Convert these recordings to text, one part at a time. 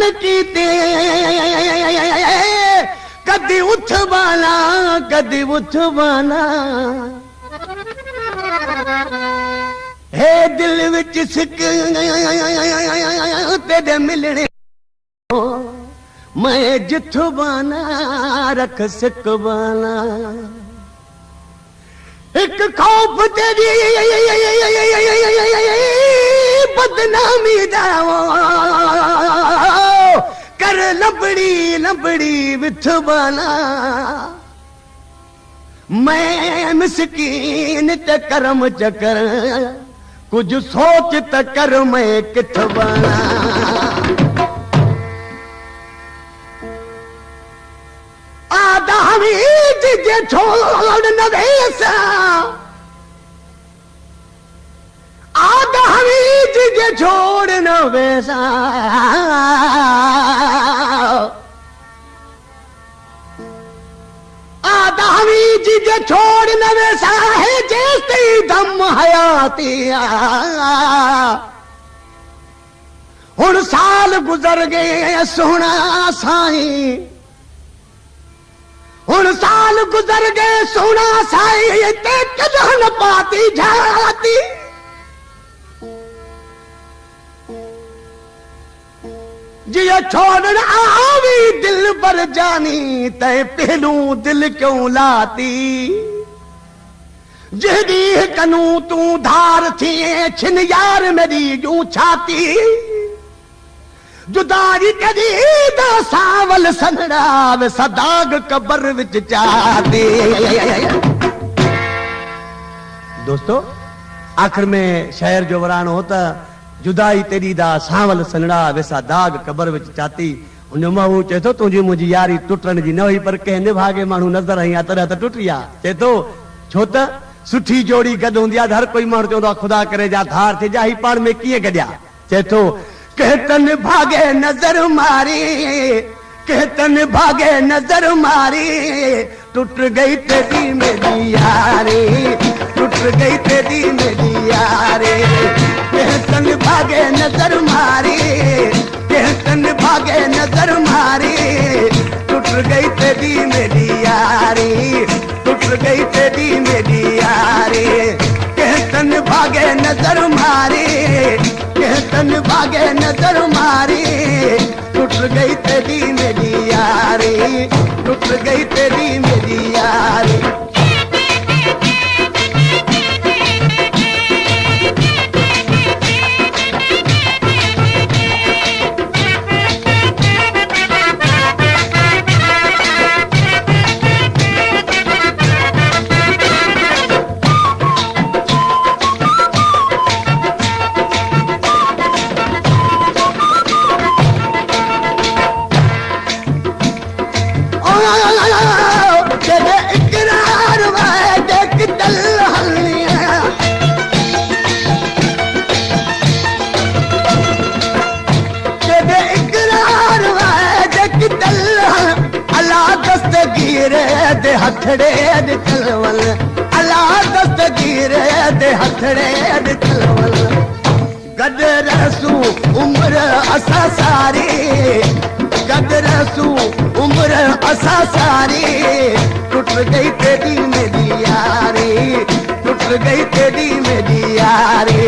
दर्शन कीते कदी उठवाना कदी उठवाना हे दिल विच सिक तेरे मिलने मैं जिठवाना रख सकवाना एक खौफ तेरी बदनामी दाओ कर लंबड़ी लंबड़ी विठवाना मैं मिसकीन ते करम चकर कुछ सोच त कर मैं किठवाना आदामी जे छोड़ न वैसा आदामी जे छोड़ न वैसा आदामी जे छोड़ न वैसा है जैसे दम हयाती हुण साल गुजर गए सोना साईं हुण साल गुजर गए सोना साईं ते कदों न पाती जाती जिया छोड़न आवी दिल पर जानी ते पहलू दिल क्यों लाती जदी कनू तू धार थी छिन यार मेरी यूं छाती जुदाई कदी दा सावल सनड़ा वे सदाग कबर विच चाती दोस्तों आखिर में शायर जो वरान होता जुदाई तेरी दा सावल सनड़ा वैसा दाग कबर विच चाती उन मां चे तो तुझी मुझी यारी टुटण जी न हुई पर कंहिं निभागे माण्हू नज़र आई तॾहिं त टुटी आ चे तो छो त सुठी जोड़ी गॾु हूंदी आहे हर कोई माण्हू चवंदो आहे खुदा करे जा धार थिए जा ही पाण में कीअं गॾिया चे तो कहतन भागे नजर मारी कहतन भागे नजर मारी टूट गई तेरी मेरी यारी टूट गई तेरी मेरी यारी कहतन भागे नजर मारी कहतन भागे नजर मारी टूट गई तेरी मेरी यारी टूट गई तेरी मेरी यारी कहतन भागे नजर मारी कहतन भागे नजर मारी टूट गई तेरी मेरी यारी टूट गई तेरी मेरी यारी दे हथड़े दे चलवल अला दस्तगीर दे हथड़े दे चलवल गद रसू उम्र असा सारी गद रसू उम्र असा सारी टूट गई तेरी मेरी यारी टूट गई तेरी मेरी यारी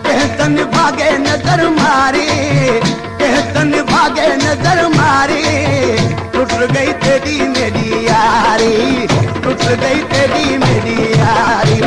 कहतन भागे नजर मारी कहतन भागे नजर मारी टूट गई तेरी मेरी यारी टूट गई तेरी मेरी यारी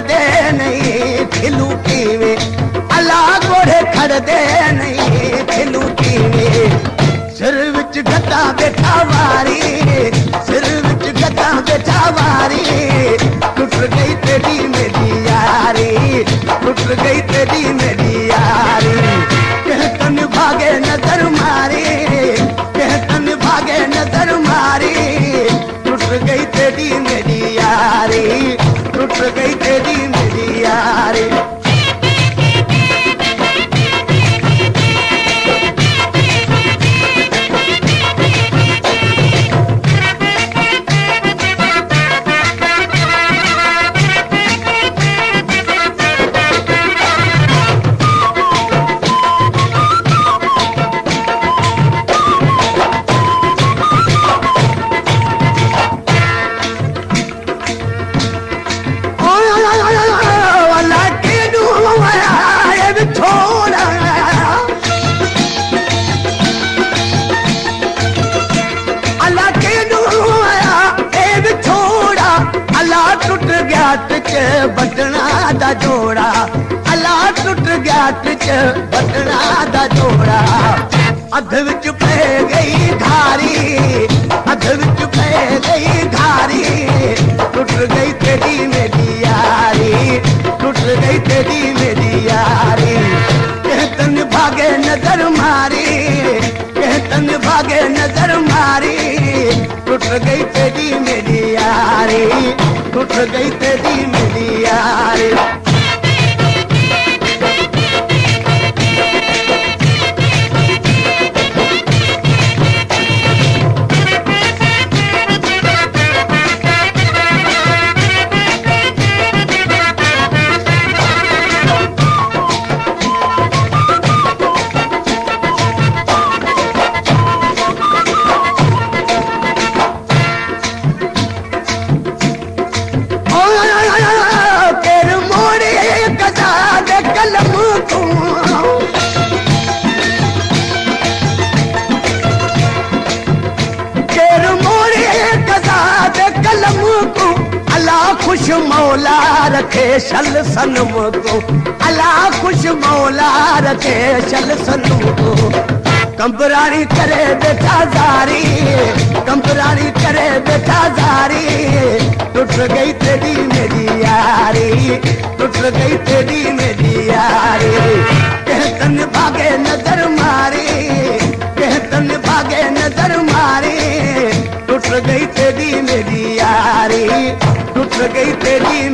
दे नहीं खिलू कीवे अला गोड़े खड़ दे नहीं खिलू कीवे सिर विच गद्दा बैठा वारी टूट गई तेरी मेरी यारी। बटना दा जोड़ा अल्लाह टुट गया टिच बटना दा जोड़ा। अध विच पै गई घारी अध विच पै गई घारी। टुट गई तेरी मेरी यारी टुट गई तेरी मेरी यारी। कहतन भागे नजर मारी कहतन भागे नजर मारी। टुट गई तेरी मेरी यारी टूट गई तेरी मेरी यारी। खुश मौला रखे शल सनम को अल्लाह खुश मौला रखे शल सनम को। कंपरानी करे बेटा जारी कंपरानी करे बेटा जारी। टूट गई तेरी मेरी यारी टूट गई तेरी मेरी यारी। कहतन भागे नजर मारी कहतन भागे नजर मारी। टूट गई तेरी मेरी यारी टूट गई तेरी